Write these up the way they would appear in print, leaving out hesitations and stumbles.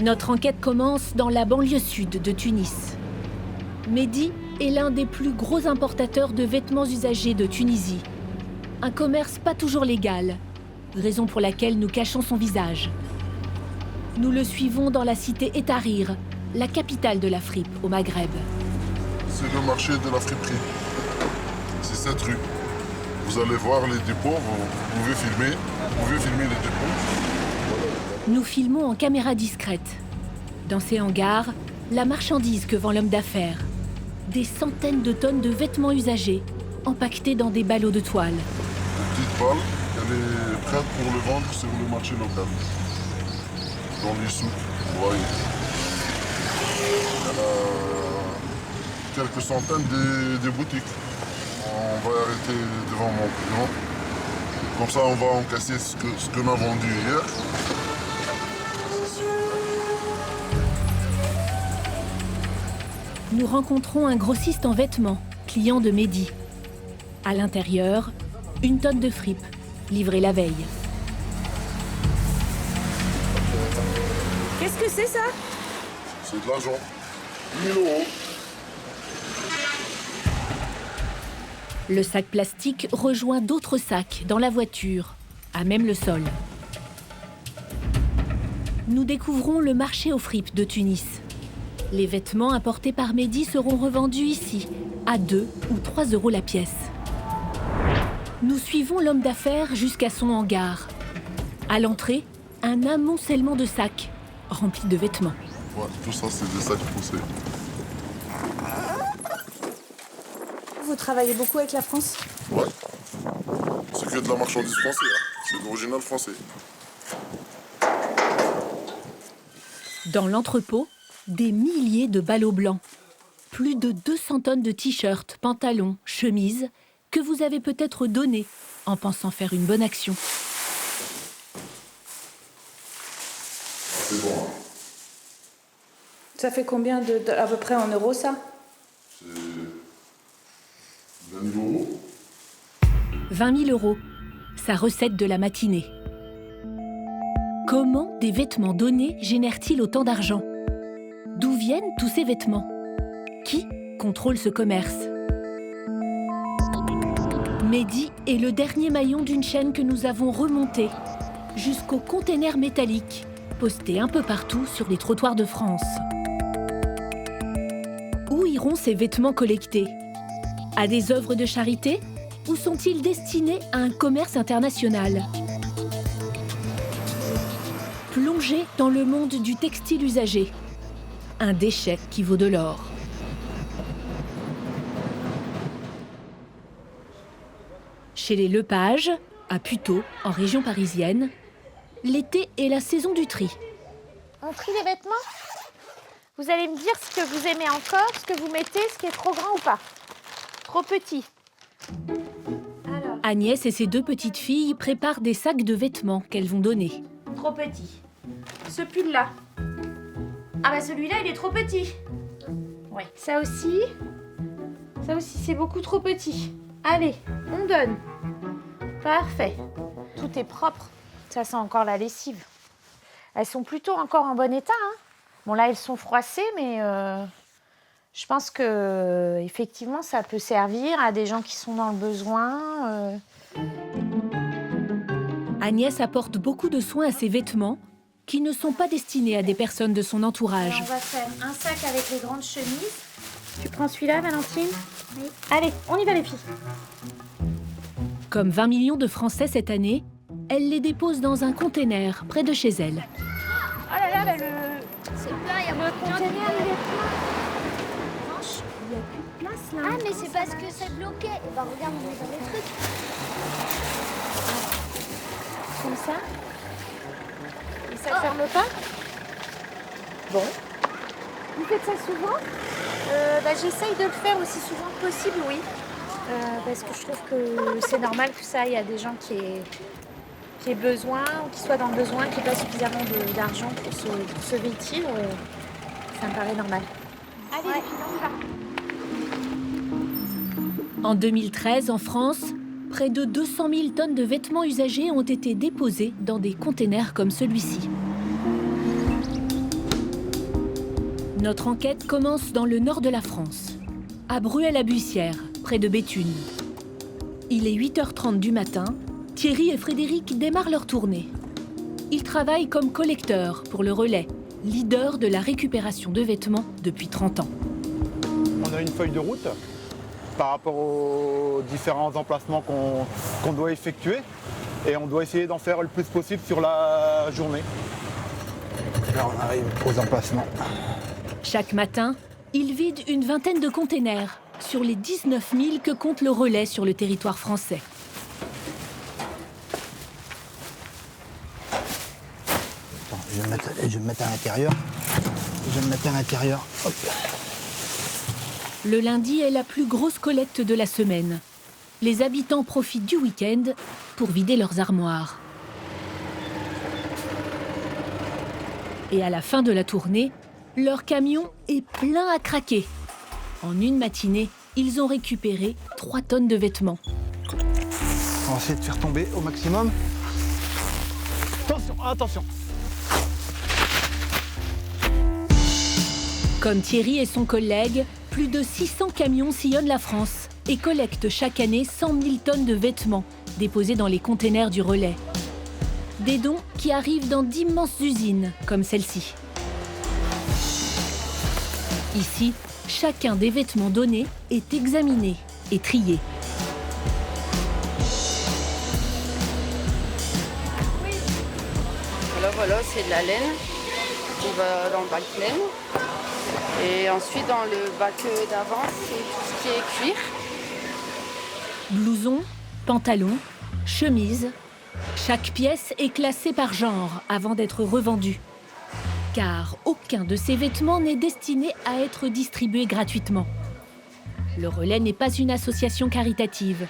Notre enquête commence dans la banlieue sud de Tunis. Mehdi est l'un des plus gros importateurs de vêtements usagés de Tunisie. Un commerce pas toujours légal, raison pour laquelle nous cachons son visage. Nous le suivons dans la cité Etarir, la capitale de la fripe au Maghreb. C'est le marché de la friperie. C'est cette rue. Vous allez voir les dépôts, vous pouvez filmer les dépôts. Nous filmons en caméra discrète. Dans ces hangars, la marchandise que vend l'homme d'affaires. Des centaines de tonnes de vêtements usagés, empaquetés dans des ballots de toile. Une petite balle, elle est prête pour le vendre sur le marché local. Dans les souks, vous voyez. Il y en a quelques centaines de boutiques. On va arrêter devant mon client. Comme ça, on va encasser ce qu'on a vendu hier. Nous rencontrons un grossiste en vêtements, client de Mehdi. À l'intérieur, une tonne de fripes, livrée la veille. Qu'est-ce que c'est ça? C'est de l'argent. 1 000 €. Le sac plastique rejoint d'autres sacs dans la voiture, à même le sol. Nous découvrons le marché aux fripes de Tunis. Les vêtements importés par Mehdi seront revendus ici, à 2 ou 3 € la pièce. Nous suivons l'homme d'affaires jusqu'à son hangar. À l'entrée, un amoncellement de sacs remplis de vêtements. Ouais, tout ça, c'est des sacs poussés. Vous travaillez beaucoup avec la France? Ouais. C'est que de la marchandise française, hein. C'est d'original français. Dans l'entrepôt, des milliers de ballots blancs. Plus de 200 tonnes de t-shirts, pantalons, chemises que vous avez peut-être donnés en pensant faire une bonne action. C'est bon, hein. Ça fait combien à peu près en euros, ça? C'est 20 000 €. 20 000 €, sa recette de la matinée. Comment des vêtements donnés génèrent-ils autant d'argent? D'où viennent tous ces vêtements? Qui contrôle ce commerce? Mehdi est le dernier maillon d'une chaîne que nous avons remontée jusqu'aux containers métalliques postés un peu partout sur les trottoirs de France. Où iront ces vêtements collectés? À des œuvres de charité? Ou sont-ils destinés à un commerce international? Plongés dans le monde du textile usagé. Un déchet qui vaut de l'or. Chez les Lepage, à Puteaux, en région parisienne, l'été est la saison du tri. On trie les vêtements? Vous allez me dire ce que vous aimez encore, ce que vous mettez, ce qui est trop grand ou pas. Trop petit. Alors. Agnès et ses 2 petites filles préparent des sacs de vêtements qu'elles vont donner. Trop petit. Ce pull-là. Ah bah celui-là, il est trop petit. Ouais. Ça aussi, c'est beaucoup trop petit. Allez, on donne. Parfait. Tout est propre. Ça sent encore la lessive. Elles sont plutôt encore en bon état, hein. Bon là, elles sont froissées, mais je pense que effectivement, ça peut servir à des gens qui sont dans le besoin. Agnès apporte beaucoup de soins à ses vêtements qui ne sont pas destinés à des personnes de son entourage. Alors, on va faire un sac avec les grandes chemises. Tu prends celui-là, Valentine? Oui. Allez, on y va les filles. Comme 20 millions de Français cette année, elle les dépose dans un container près de chez elle. Oh là là, bah c'est plein, il y a le conteneur, il est plein. Il n'y a plus de place là. Ah, mais c'est parce que c'est bloqué. Et bah regarde, on est dans les trucs. Comme ça. Et ça ferme pas? Bon. Vous faites ça souvent? J'essaye de le faire aussi souvent que possible, oui. Parce que je trouve que c'est normal que ça aille à des gens qui aient besoin, ou qui soient dans le besoin, qui n'aient pas suffisamment d'argent pour se vêtir. Ça me paraît normal. Allez, ouais. En 2013, en France, près de 200 000 tonnes de vêtements usagés ont été déposés dans des containers comme celui-ci. Notre enquête commence dans le nord de la France, à Bruay-la-Bussière, près de Béthune. Il est 8h30 du matin, Thierry et Frédéric démarrent leur tournée. Ils travaillent comme collecteurs pour le Relais, leader de la récupération de vêtements depuis 30 ans. On a une feuille de route par rapport aux différents emplacements qu'on doit effectuer et on doit essayer d'en faire le plus possible sur la journée. Là, on arrive aux emplacements. Chaque matin, ils vident une vingtaine de containers sur les 19 000 que compte le Relais sur le territoire français. Attends, je vais me mettre à l'intérieur. Hop. Le lundi est la plus grosse collecte de la semaine. Les habitants profitent du week-end pour vider leurs armoires. Et à la fin de la tournée, leur camion est plein à craquer. En une matinée, ils ont récupéré 3 tonnes de vêtements. On va essayer de faire tomber au maximum. Attention. Comme Thierry et son collègue, plus de 600 camions sillonnent la France et collectent chaque année 100 000 tonnes de vêtements déposés dans les containers du Relais. Des dons qui arrivent dans d'immenses usines comme celle-ci. Ici, chacun des vêtements donnés est examiné et trié. Voilà, c'est de la laine qui va dans le bac laine. Et ensuite, dans le bac d'avant, c'est tout ce qui est cuir. Blouson, pantalon, chemise, chaque pièce est classée par genre avant d'être revendue. Car aucun de ces vêtements n'est destiné à être distribué gratuitement. Le Relais n'est pas une association caritative,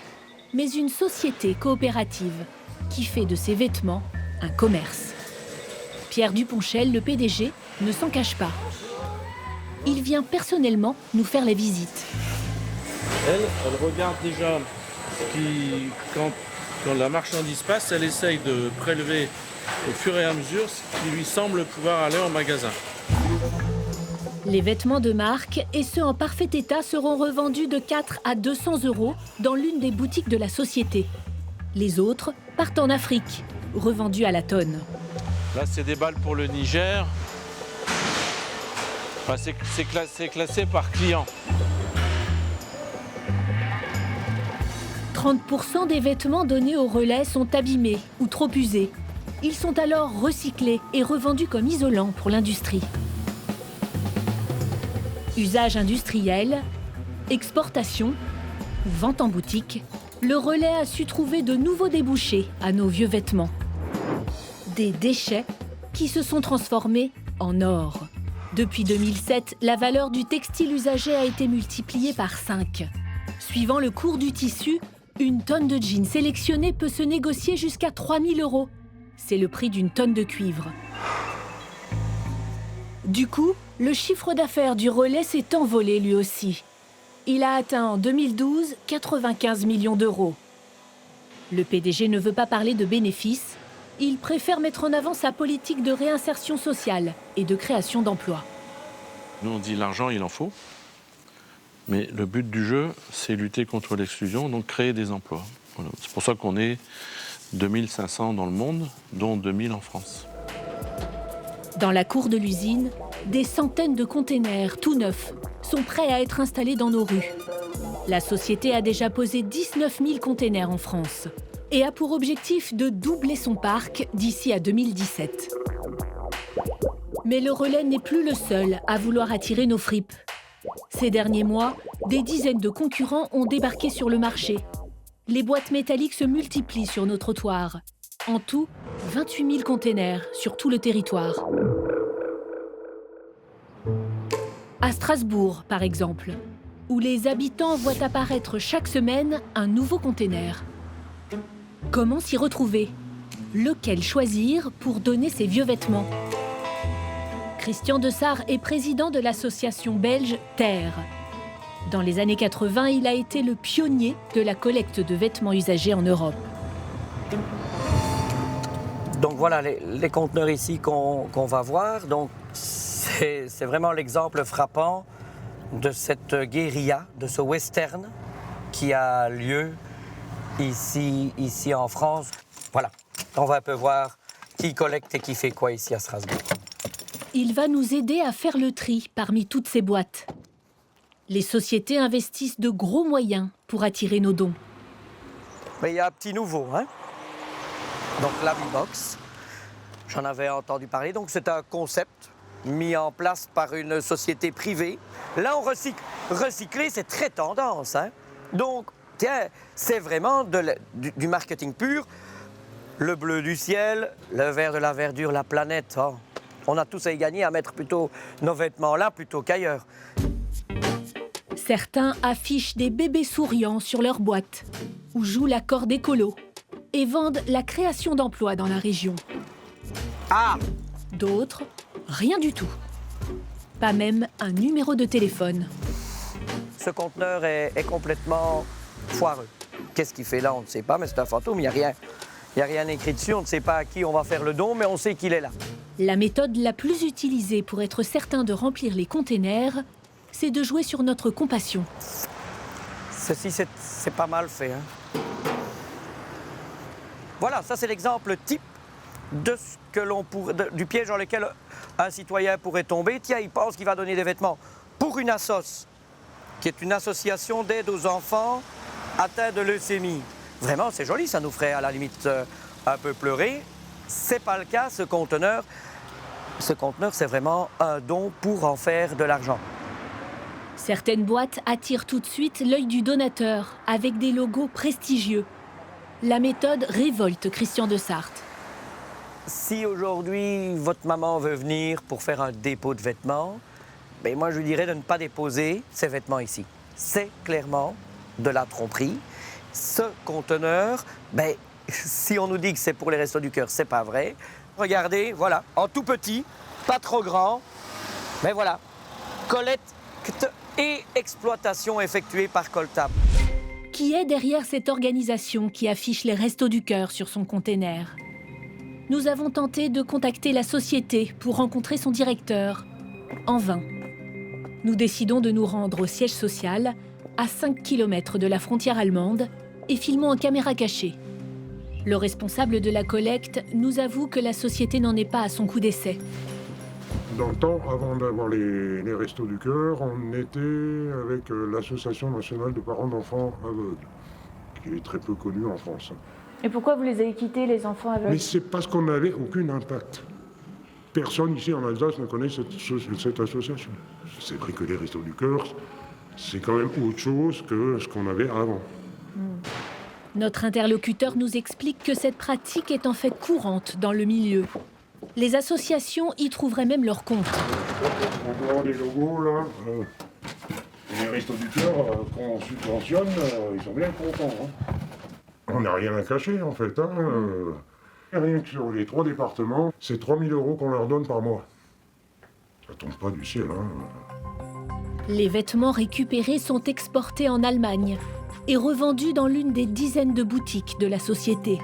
mais une société coopérative qui fait de ces vêtements un commerce. Pierre Duponchel, le PDG, ne s'en cache pas. Il vient personnellement nous faire la visite. Elle regarde déjà quand la marchandise passe, elle essaye de prélever au fur et à mesure ce qui lui semble pouvoir aller en magasin. Les vêtements de marque et ceux en parfait état seront revendus de 4 à 200 € dans l'une des boutiques de la société. Les autres partent en Afrique, revendus à la tonne. Là, c'est des balles pour le Niger. Enfin, c'est classé par client. 30% des vêtements donnés au Relais sont abîmés ou trop usés. Ils sont alors recyclés et revendus comme isolants pour l'industrie. Usage industriel, exportation ou vente en boutique, le Relais a su trouver de nouveaux débouchés à nos vieux vêtements. Des déchets qui se sont transformés en or. Depuis 2007, la valeur du textile usagé a été multipliée par 5. Suivant le cours du tissu, une tonne de jeans sélectionnée peut se négocier jusqu'à 3 000 €. C'est le prix d'une tonne de cuivre. Du coup, le chiffre d'affaires du Relais s'est envolé lui aussi. Il a atteint en 2012 95 millions d'euros. Le PDG ne veut pas parler de bénéfices. Il préfère mettre en avant sa politique de réinsertion sociale et de création d'emplois. Nous, on dit l'argent, il en faut. Mais le but du jeu, c'est lutter contre l'exclusion, donc créer des emplois. Voilà. C'est pour ça qu'on est 2500 dans le monde, dont 2000 en France. Dans la cour de l'usine, des centaines de containers tout neufs sont prêts à être installés dans nos rues. La société a déjà posé 19 000 containers en France et a pour objectif de doubler son parc d'ici à 2017. Mais le Relais n'est plus le seul à vouloir attirer nos fripes. Ces derniers mois, des dizaines de concurrents ont débarqué sur le marché. Les boîtes métalliques se multiplient sur nos trottoirs. En tout, 28 000 containers sur tout le territoire. À Strasbourg, par exemple, où les habitants voient apparaître chaque semaine un nouveau container. Comment s'y retrouver? Lequel choisir pour donner ses vieux vêtements? Christian Dessart est président de l'association belge Terre. Dans les années 80, il a été le pionnier de la collecte de vêtements usagés en Europe. Donc voilà les conteneurs ici qu'on va voir. Donc C'est vraiment l'exemple frappant de cette guérilla, de ce western qui a lieu ici en France. Voilà, on va un peu voir qui collecte et qui fait quoi ici à Strasbourg. Il va nous aider à faire le tri parmi toutes ces boîtes. Les sociétés investissent de gros moyens pour attirer nos dons. Mais il y a un petit nouveau, hein. Donc la V-Box, j'en avais entendu parler. Donc c'est un concept mis en place par une société privée. Là, on recycle. Recycler, c'est très tendance, hein. Donc, tiens, c'est vraiment du marketing pur. Le bleu du ciel, le vert de la verdure, la planète. Oh. On a tous à y gagner à mettre plutôt nos vêtements là plutôt qu'ailleurs. Certains affichent des bébés souriants sur leur boîte ou jouent la corde écolo et vendent la création d'emplois dans la région. Ah! D'autres, rien du tout. Pas même un numéro de téléphone. Ce conteneur est complètement foireux. Qu'est-ce qu'il fait là? On ne sait pas, mais c'est un fantôme, il n'y a rien écrit dessus, on ne sait pas à qui on va faire le don, mais on sait qu'il est là. La méthode la plus utilisée pour être certain de remplir les containers, c'est de jouer sur notre compassion. Ceci, c'est pas mal fait, hein. Voilà, ça c'est l'exemple type de ce que du piège dans lequel un citoyen pourrait tomber. Tiens, il pense qu'il va donner des vêtements pour une assoce, qui est une association d'aide aux enfants atteints de leucémie. Vraiment, c'est joli, ça nous ferait à la limite un peu pleurer. C'est pas le cas, ce conteneur, c'est vraiment un don pour en faire de l'argent. Certaines boîtes attirent tout de suite l'œil du donateur avec des logos prestigieux. La méthode révolte Christian de Sarthe. Si aujourd'hui votre maman veut venir pour faire un dépôt de vêtements, ben moi je lui dirais de ne pas déposer ces vêtements ici. C'est clairement de la tromperie. Ce conteneur, ben, si on nous dit que c'est pour les Restos du Cœur, c'est pas vrai. Regardez, voilà, en tout petit, pas trop grand, mais voilà, collecte et exploitation effectuée par Coltab. Qui est derrière cette organisation qui affiche les Restos du Cœur sur son container? Nous avons tenté de contacter la société pour rencontrer son directeur. En vain. Nous décidons de nous rendre au siège social, à 5 km de la frontière allemande, et filmons en caméra cachée. Le responsable de la collecte nous avoue que la société n'en est pas à son coup d'essai. Dans le temps, avant d'avoir les Restos du Cœur, on était avec l'Association nationale de parents d'enfants aveugles, qui est très peu connue en France. Et pourquoi vous les avez quittés, les enfants aveugles? Mais c'est parce qu'on n'avait aucun impact. Personne ici en Alsace ne connaît cette association. C'est vrai que les Restos du Cœur, c'est quand même autre chose que ce qu'on avait avant. Notre interlocuteur nous explique que cette pratique est en fait courante dans le milieu. Les associations y trouveraient même leur compte. On peut voir les logos là. Les Restos du Cœur qu'on subventionne, ils sont bien contents. Hein. On n'a rien à cacher en fait. Hein. Rien que sur les 3 départements, c'est 3 000 € qu'on leur donne par mois. Ça tombe pas du ciel. Hein. Les vêtements récupérés sont exportés en Allemagne et revendus dans l'une des dizaines de boutiques de la société.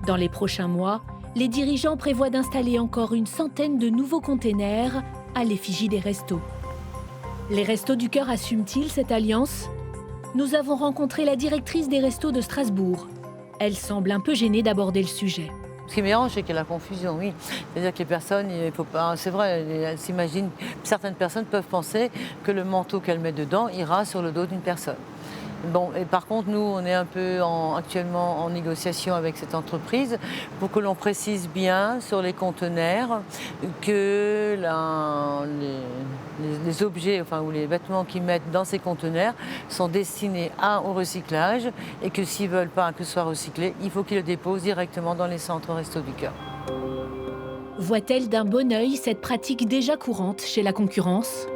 Dans les prochains mois, les dirigeants prévoient d'installer encore une centaine de nouveaux containers à l'effigie des restos. Les Restos du Cœur assument-ils cette alliance? Nous avons rencontré la directrice des Restos de Strasbourg. Elle semble un peu gênée d'aborder le sujet. Ce qui mélange, c'est qu'il y a la confusion, oui. C'est-à-dire que les personnes, il faut pas, c'est vrai, elles s'imaginent, certaines personnes peuvent penser que le manteau qu'elles mettent dedans ira sur le dos d'une personne. Bon, et par contre, nous, on est un peu actuellement en négociation avec cette entreprise pour que l'on précise bien sur les conteneurs que les objets, enfin, ou les vêtements qu'ils mettent dans ces conteneurs sont destinés au recyclage et que s'ils ne veulent pas que ce soit recyclé, il faut qu'ils le déposent directement dans les centres Restos du Cœur. Voit-elle d'un bon œil cette pratique déjà courante chez la concurrence ?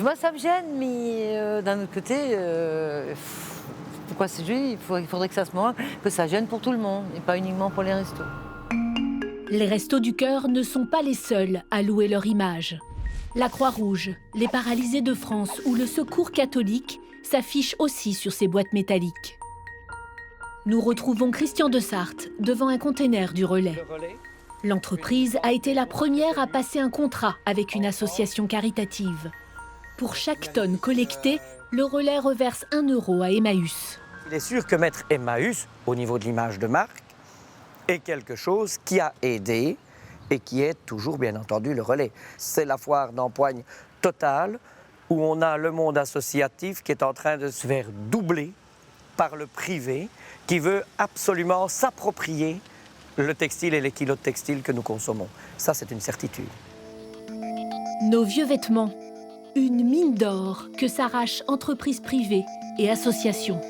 Moi, ça me gêne, mais d'un autre côté, pourquoi c'est juste, il faudrait que ça se montre, que ça gêne pour tout le monde, et pas uniquement pour les restos. Les Restos du Cœur ne sont pas les seuls à louer leur image. La Croix-Rouge, les Paralysés de France ou le Secours catholique s'affichent aussi sur ces boîtes métalliques. Nous retrouvons Christian de Sarthe devant un container du relais. Le relais, L'entreprise a été la première à passer un contrat avec une association caritative. Pour chaque tonne collectée, le relais reverse 1 € à Emmaüs. Il est sûr que mettre Emmaüs, au niveau de l'image de marque, est quelque chose qui a aidé et qui est toujours, bien entendu, le relais. C'est la foire d'empoigne totale où on a le monde associatif qui est en train de se faire doubler par le privé qui veut absolument s'approprier le textile et les kilos de textile que nous consommons. Ça, c'est une certitude. Nos vieux vêtements, une mine d'or que s'arrachent entreprises privées et associations.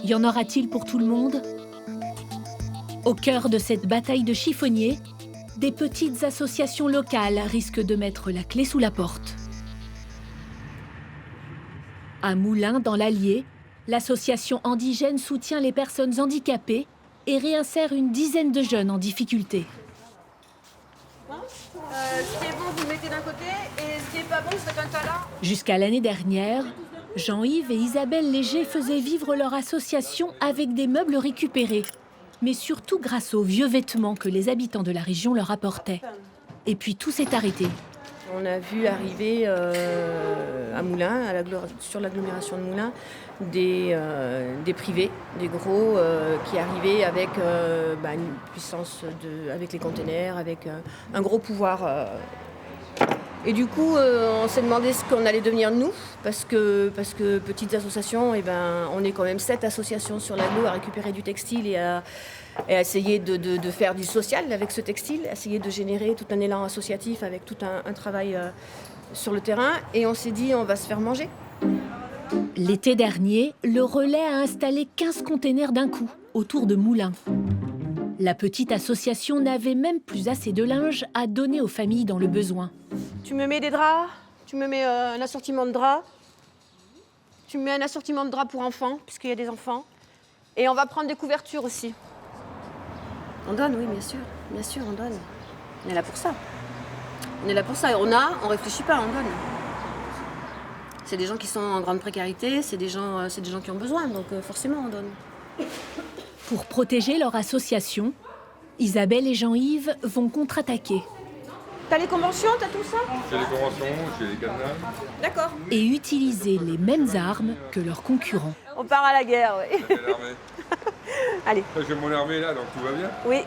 Y en aura-t-il pour tout le monde ? Au cœur de cette bataille de chiffonniers, des petites associations locales risquent de mettre la clé sous la porte. À Moulins, dans l'Allier, l'association Indigène soutient les personnes handicapées et réinsère une dizaine de jeunes en difficulté. Ce qui est bon, vous le mettez d'un côté, et ce qui est pas bon, c'est un tas là. Jusqu'à l'année dernière, Jean-Yves et Isabelle Léger faisaient vivre leur association avec des meubles récupérés, mais surtout grâce aux vieux vêtements que les habitants de la région leur apportaient. Et puis tout s'est arrêté. On a vu arriver à Moulins, sur l'agglomération de Moulins, des privés, des gros qui arrivaient avec une puissance, avec les containers, avec un gros pouvoir. Et du coup, on s'est demandé ce qu'on allait devenir nous, parce que petites associations, on est quand même 7 associations sur l'agglo à récupérer du textile et à essayer de faire du social avec ce textile, essayer de générer tout un élan associatif avec tout un travail sur le terrain. Et on s'est dit, on va se faire manger. L'été dernier, le relais a installé 15 containers d'un coup, autour de Moulins. La petite association n'avait même plus assez de linge à donner aux familles dans le besoin. Tu me mets des draps, tu me mets un assortiment de draps, tu me mets un assortiment de draps pour enfants, puisqu'il y a des enfants. Et on va prendre des couvertures aussi. On donne, oui, bien sûr, on donne. On est là pour ça. On est là pour ça. On réfléchit pas, on donne. C'est des gens qui sont en grande précarité, c'est des gens qui ont besoin, donc forcément on donne. Pour protéger leur association, Isabelle et Jean-Yves vont contre-attaquer. T'as les conventions, t'as tout ça ? J'ai les conventions, j'ai les cadenas. D'accord. Et utiliser les mêmes armes que leurs concurrents. On part à la guerre, oui. Ça fait l'armée. Allez. J'ai mon armée là, donc tout va bien. Oui.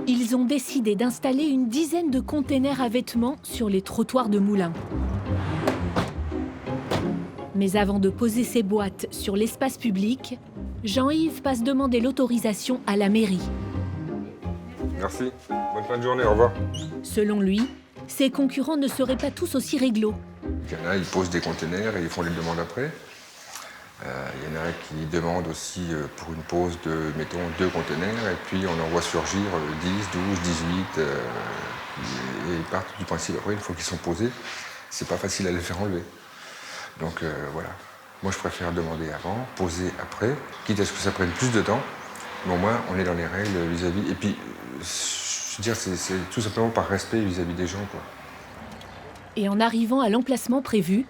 Ils ont décidé d'installer une dizaine de containers à vêtements sur les trottoirs de Moulins. Mais avant de poser ces boîtes sur l'espace public, Jean-Yves passe demander l'autorisation à la mairie. Merci. Bonne fin de journée, au revoir. Selon lui, ses concurrents ne seraient pas tous aussi réglo. Il y en a, ils posent des containers et ils font les demandes après. Il y en a qui demandent aussi pour une pause de, mettons, 2 containers, et puis on en voit surgir 10, 12, 18, et ils partent du principe après, une fois qu'ils sont posés, c'est pas facile à les faire enlever. Donc voilà, moi je préfère demander avant, poser après, quitte à ce que ça prenne plus de temps, mais au moins on est dans les règles vis-à-vis, et puis je veux dire, c'est tout simplement par respect vis-à-vis des gens, quoi. Et en arrivant à l'emplacement prévu,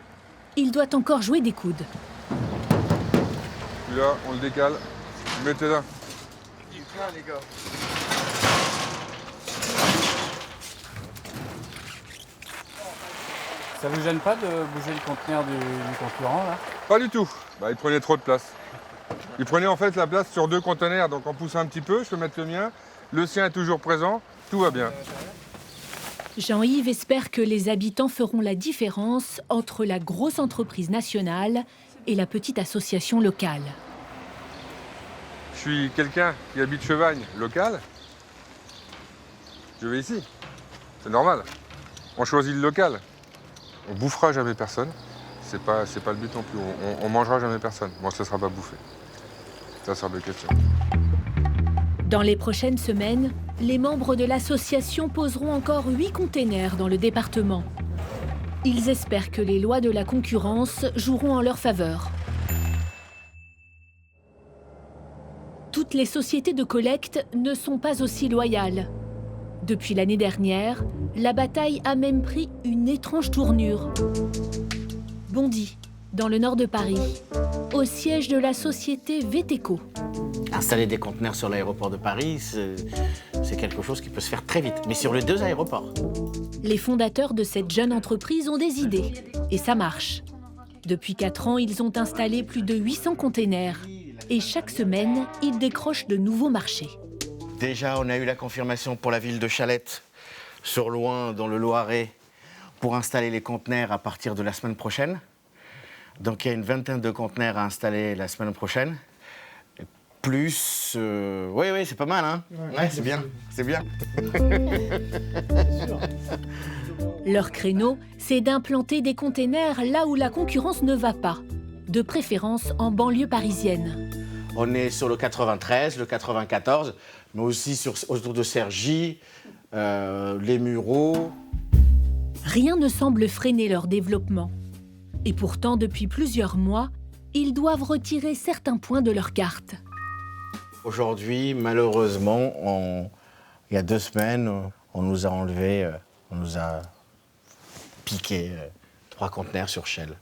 il doit encore jouer des coudes. Là, on le décale. Mettez là. Les gars. Ça vous gêne pas de bouger le conteneur du concurrent là ? Pas du tout. Il prenait trop de place. Il prenait en fait la place sur 2 conteneurs, donc en poussant un petit peu, je peux mettre le mien. Le sien est toujours présent, tout va bien. Jean-Yves espère que les habitants feront la différence entre la grosse entreprise nationale et la petite association locale. Je suis quelqu'un qui habite Chevagne, local. Je vais ici. C'est normal. On choisit le local. On bouffera jamais personne. C'est pas le but non plus. On mangera jamais personne. Moi, ça ne sera pas bouffé. Ça sort de question. Dans les prochaines semaines, les membres de l'association poseront encore 8 containers dans le département. Ils espèrent que les lois de la concurrence joueront en leur faveur. Toutes les sociétés de collecte ne sont pas aussi loyales. Depuis l'année dernière, la bataille a même pris une étrange tournure. Bondy, dans le nord de Paris, au siège de la société Veteco. Installer des conteneurs sur l'aéroport de Paris, c'est quelque chose qui peut se faire très vite, mais sur les 2 aéroports. Les fondateurs de cette jeune entreprise ont des idées, et ça marche. Depuis 4 ans, ils ont installé plus de 800 containers, et chaque semaine, ils décrochent de nouveaux marchés. Déjà, on a eu la confirmation pour la ville de Chalette, sur Loing, dans le Loiret, pour installer les conteneurs à partir de la semaine prochaine. Donc il y a une vingtaine de conteneurs à installer la semaine prochaine. Plus... Oui, c'est pas mal, hein? Ouais, c'est bien, c'est bien. Leur créneau, c'est d'implanter des containers là où la concurrence ne va pas, de préférence en banlieue parisienne. On est sur le 93, le 94, mais aussi autour de Cergy, les Mureaux. Rien ne semble freiner leur développement. Et pourtant, depuis plusieurs mois, ils doivent retirer certains points de leur carte. Aujourd'hui, malheureusement, il y a 2 semaines, on nous a enlevé, on nous a piqué 3 conteneurs sur Shell.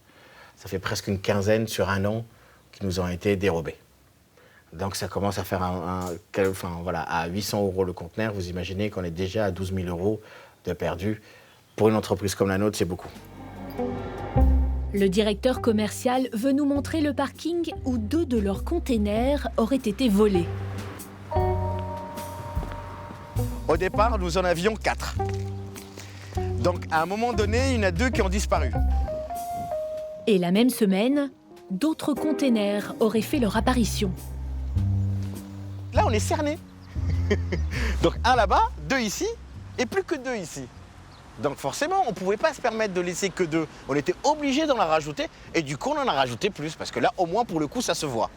Ça fait presque une quinzaine sur un an qui nous ont été dérobés. Donc ça commence à faire à 800 € le conteneur. Vous imaginez qu'on est déjà à 12 000 € de perdus. Pour une entreprise comme la nôtre, c'est beaucoup. Le directeur commercial veut nous montrer le parking où 2 de leurs containers auraient été volés. Au départ, nous en avions 4. Donc à un moment donné, il y en a 2 qui ont disparu. Et la même semaine, d'autres containers auraient fait leur apparition. Là, on est cernés. Donc 1 là-bas, 2 ici, et plus que 2 ici. Donc forcément, on ne pouvait pas se permettre de laisser que 2. On était obligé d'en rajouter, et du coup, on en a rajouté plus, parce que là, au moins, pour le coup, ça se voit.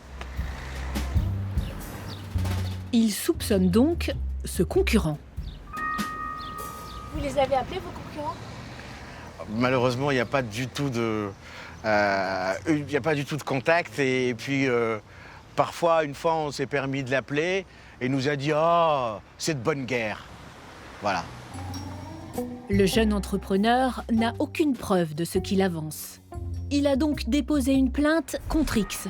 Ils soupçonnent donc ce concurrent. Vous les avez appelés, vos concurrents? Malheureusement, il n'y a pas du tout de... contact, et puis parfois, une fois, on s'est permis de l'appeler, et il nous a dit « Ah, c'est de bonne guerre ». Voilà. Le jeune entrepreneur n'a aucune preuve de ce qu'il avance. Il a donc déposé une plainte contre X.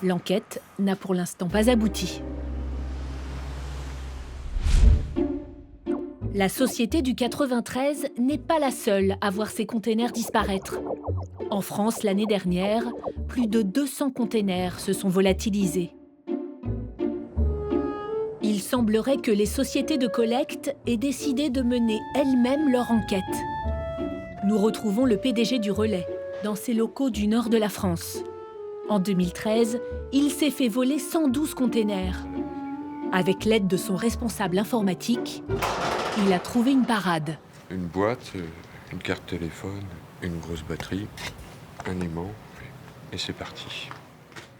L'enquête n'a pour l'instant pas abouti. La société du 93 n'est pas la seule à voir ses containers disparaître. En France, l'année dernière, plus de 200 containers se sont volatilisés. Il semblerait que les sociétés de collecte aient décidé de mener elles-mêmes leur enquête. Nous retrouvons le PDG du Relais, dans ses locaux du nord de la France. En 2013, il s'est fait voler 112 containers. Avec l'aide de son responsable informatique, il a trouvé une parade. Une boîte, une carte téléphone, une grosse batterie, un aimant, et c'est parti.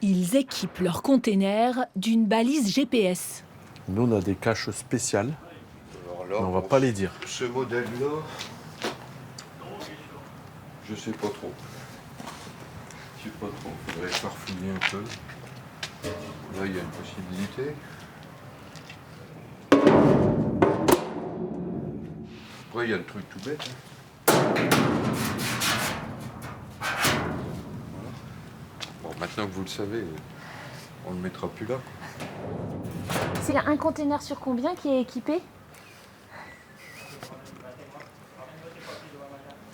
Ils équipent leurs containers d'une balise GPS. Nous, on a des caches spéciales, mais on va pas les dire. Ce modèle-là, je sais pas trop. Je sais pas trop, faudrait farfouiller un peu. Là, il y a une possibilité. Après, il y a le truc tout bête. Voilà. Bon, maintenant que vous le savez, on le mettra plus là. C'est un container sur combien qui est équipé?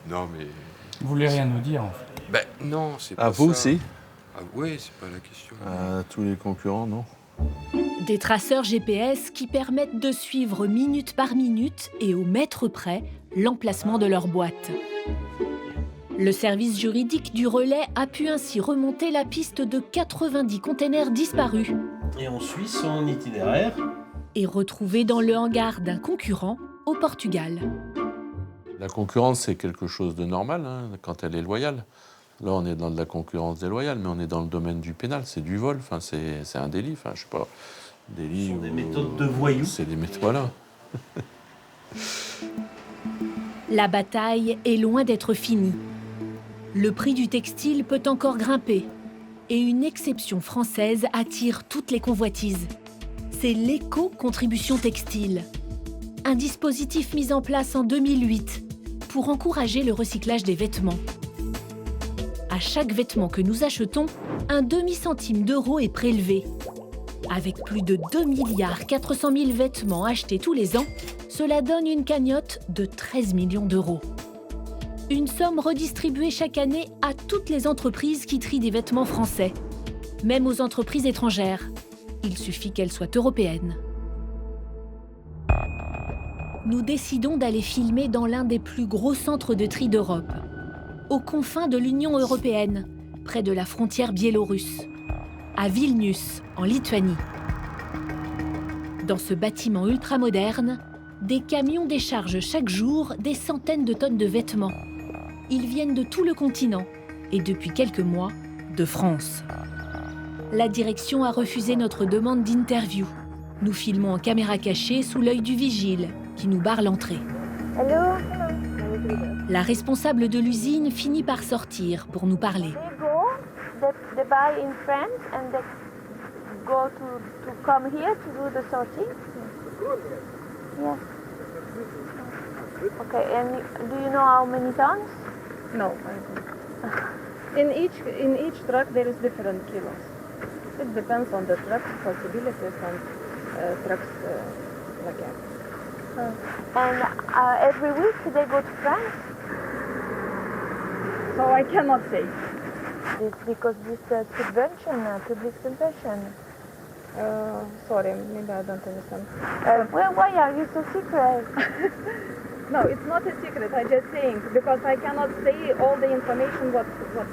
Non, mais... Vous voulez rien nous dire, en fait? Ben non, c'est pas ça. À vous aussi? Ah oui, c'est pas la question. À tous les concurrents, non? Des traceurs GPS qui permettent de suivre minute par minute et au mètre près l'emplacement de leur boîte. Le service juridique du Relais a pu ainsi remonter la piste de 90 containers disparus. Et on suit son itinéraire. Et retrouvés dans le hangar d'un concurrent au Portugal. La concurrence, c'est quelque chose de normal hein, quand elle est loyale. Là, on est dans de la concurrence déloyale, mais on est dans le domaine du pénal, c'est du vol, enfin, c'est un délit, enfin, je sais pas, délit. Ce sont des méthodes de voyous. C'est des méthodes, voilà. La bataille est loin d'être finie. Le prix du textile peut encore grimper. Et une exception française attire toutes les convoitises. C'est l'éco-contribution textile. Un dispositif mis en place en 2008 pour encourager le recyclage des vêtements. À chaque vêtement que nous achetons, un demi-centime d'euro est prélevé. Avec plus de 2,4 milliards vêtements achetés tous les ans, cela donne une cagnotte de 13 millions d'euros. Une somme redistribuée chaque année à toutes les entreprises qui trient des vêtements français, même aux entreprises étrangères. Il suffit qu'elles soient européennes. Nous décidons d'aller filmer dans l'un des plus gros centres de tri d'Europe, aux confins de l'Union européenne, près de la frontière biélorusse, à Vilnius, en Lituanie. Dans ce bâtiment ultramoderne, des camions déchargent chaque jour des centaines de tonnes de vêtements. Ils viennent de tout le continent et depuis quelques mois, de France. La direction a refusé notre demande d'interview. Nous filmons en caméra cachée sous l'œil du vigile qui nous barre l'entrée. Hello. La responsable de l'usine finit par sortir pour nous parler. They buy in France and they go to come here to do the sorting? Yes. Okay, and do you know how many tons? No, I don't. In each truck there is different kilos. It depends on the truck's possibilities and trucks like that. And every week they go to France? So I cannot say. It's because this subvention, public subvention. Sorry, maybe I don't understand. Why are you so secret? No, it's not a secret. I just saying because I cannot say all the information what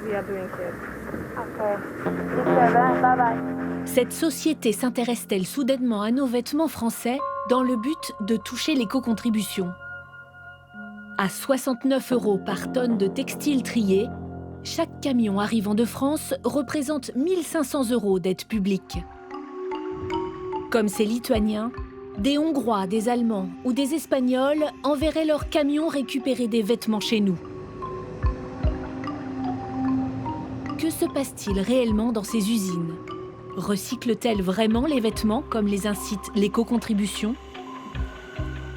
we are doing here. Okay. Bye bye. Cette société s'intéresse-t-elle soudainement à nos vêtements français dans le but de toucher l'éco-contribution? À 69 € par tonne de textiles triés, chaque camion arrivant de France représente 1 500 € d'aide publique. Comme ces Lituaniens, des Hongrois, des Allemands ou des Espagnols enverraient leurs camions récupérer des vêtements chez nous. Que se passe-t-il réellement dans ces usines? Recycle-t-elle vraiment les vêtements comme les incite l'éco-contribution?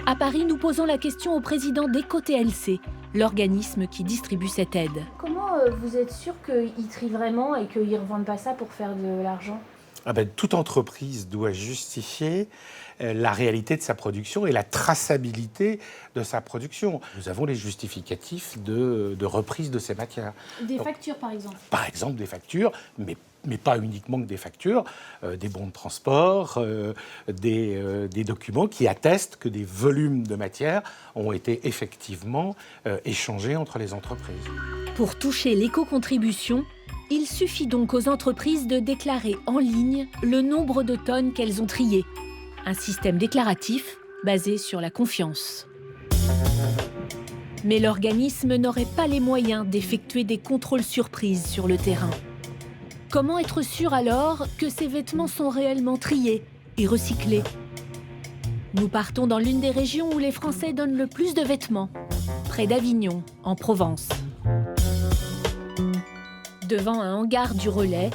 À Paris, nous posons la question au président d'EcoTLC, l'organisme qui distribue cette aide. Comment vous êtes sûr qu'ils trient vraiment et qu'ils ne revendent pas ça pour faire de l'argent? Toute entreprise doit justifier la réalité de sa production et la traçabilité de sa production. Nous avons les justificatifs de reprise de ces matières. Des factures, par exemple? Par exemple, des factures, mais pas uniquement que des factures, des bons de transport, des documents qui attestent que des volumes de matière ont été effectivement échangés entre les entreprises. Pour toucher l'éco-contribution, il suffit donc aux entreprises de déclarer en ligne le nombre de tonnes qu'elles ont triées. Un système déclaratif basé sur la confiance. Mais l'organisme n'aurait pas les moyens d'effectuer des contrôles surprises sur le terrain. Comment être sûr alors que ces vêtements sont réellement triés et recyclés? Nous partons dans l'une des régions où les Français donnent le plus de vêtements, près d'Avignon, en Provence. Devant un hangar du relais,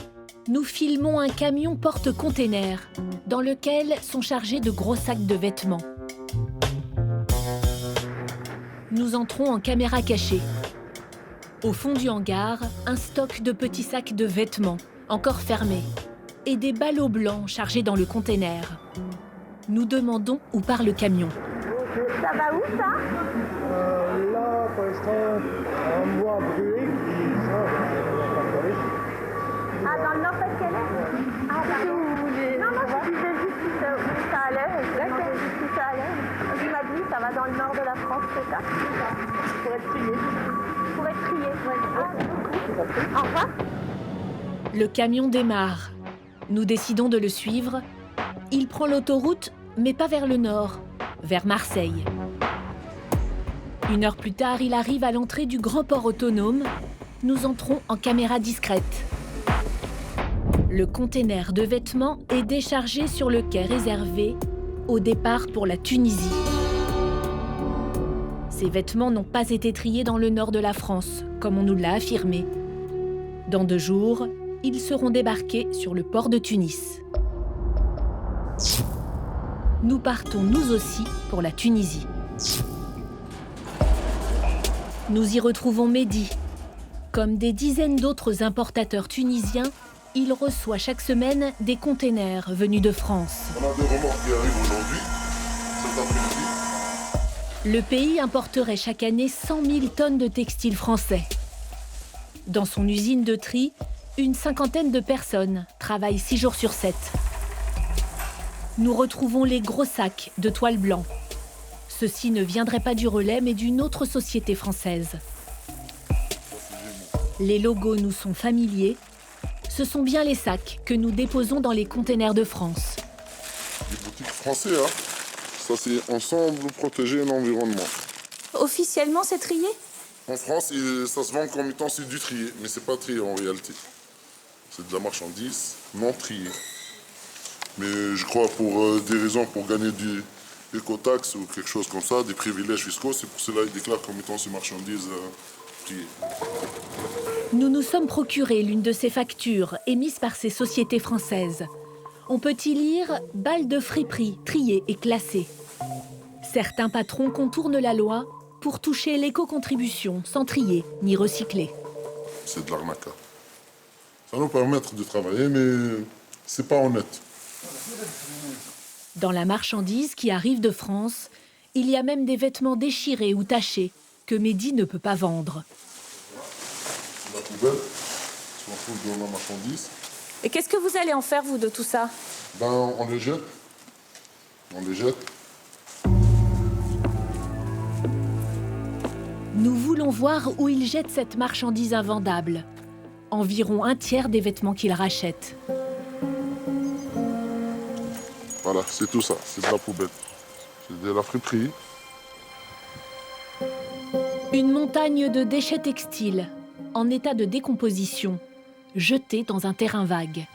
nous filmons un camion porte-container dans lequel sont chargés de gros sacs de vêtements. Nous entrons en caméra cachée. Au fond du hangar, un stock de petits sacs de vêtements, encore fermés, et des ballots blancs chargés dans le container. Nous demandons où part le camion. Ça va où, ça? Là, pour l'instant, on voit brûler qui sort. Ah, dans le Nord-Pas-de-Calais? Ah, pardon. Non, je disais juste où ça allait. Je demandais juste où ça allait. Il m'a dit, ça va dans le nord de la France, c'est ça? Pour être trié. Pour être trié, oui. Au revoir. Le camion démarre. Nous décidons de le suivre. Il prend l'autoroute, mais pas vers le nord, vers Marseille. 1 heure plus tard, il arrive à l'entrée du grand port autonome. Nous entrons en caméra discrète. Le container de vêtements est déchargé sur le quai réservé au départ pour la Tunisie. Ces vêtements n'ont pas été triés dans le nord de la France, comme on nous l'a affirmé. Dans 2 jours, ils seront débarqués sur le port de Tunis. Nous partons nous aussi pour la Tunisie. Nous y retrouvons Mehdi, Comme des dizaines d'autres importateurs tunisiens, il reçoit chaque semaine des containers venus de France. On a des remorques qui arrivent aujourd'hui, cet après-midi. Le pays importerait chaque année 100 000 tonnes de textiles français. Dans son usine de tri, une cinquantaine de personnes travaillent 6 jours sur 7. Nous retrouvons les gros sacs de toile blanc. Ceux-ci ne viendraient pas du Relais, mais d'une autre société française. Les logos nous sont familiers. Ce sont bien les sacs que nous déposons dans les containers de France. Les boutiques français, hein. Ça c'est ensemble protéger l'environnement. Officiellement, c'est trié? En France, ça se vend comme étant c'est du trié, mais c'est pas trié en réalité. C'est de la marchandise non triée. Mais je crois pour des raisons pour gagner du écotaxe ou quelque chose comme ça, des privilèges fiscaux, c'est pour cela qu'ils déclarent comme étant ces marchandises triées. Nous nous sommes procuré l'une de ces factures émises par ces sociétés françaises. On peut y lire « balles de friperie triées et classées ». Certains patrons contournent la loi pour toucher l'éco-contribution sans trier ni recycler. C'est de l'arnaque. Ça nous permet de travailler, mais c'est pas honnête. Dans la marchandise qui arrive de France, il y a même des vêtements déchirés ou tachés que Mehdi ne peut pas vendre. La poubelle, si on trouve dans la marchandise. Et qu'est-ce que vous allez en faire, vous, de tout ça? Ben, on les jette. On les jette. Nous voulons voir où il jette cette marchandise invendable. Environ un tiers des vêtements qu'il rachète. Voilà, c'est tout ça, c'est de la poubelle. C'est de la friperie. Une montagne de déchets textiles, en état de décomposition, jetés dans un terrain vague.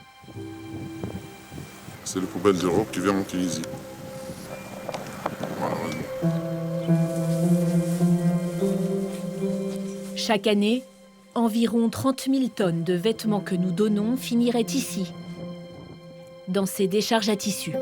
C'est les poubelles d'Europe qui viennent en Tunisie. Voilà. Chaque année, environ 30 000 tonnes de vêtements que nous donnons finiraient ici, dans ces décharges à tissus.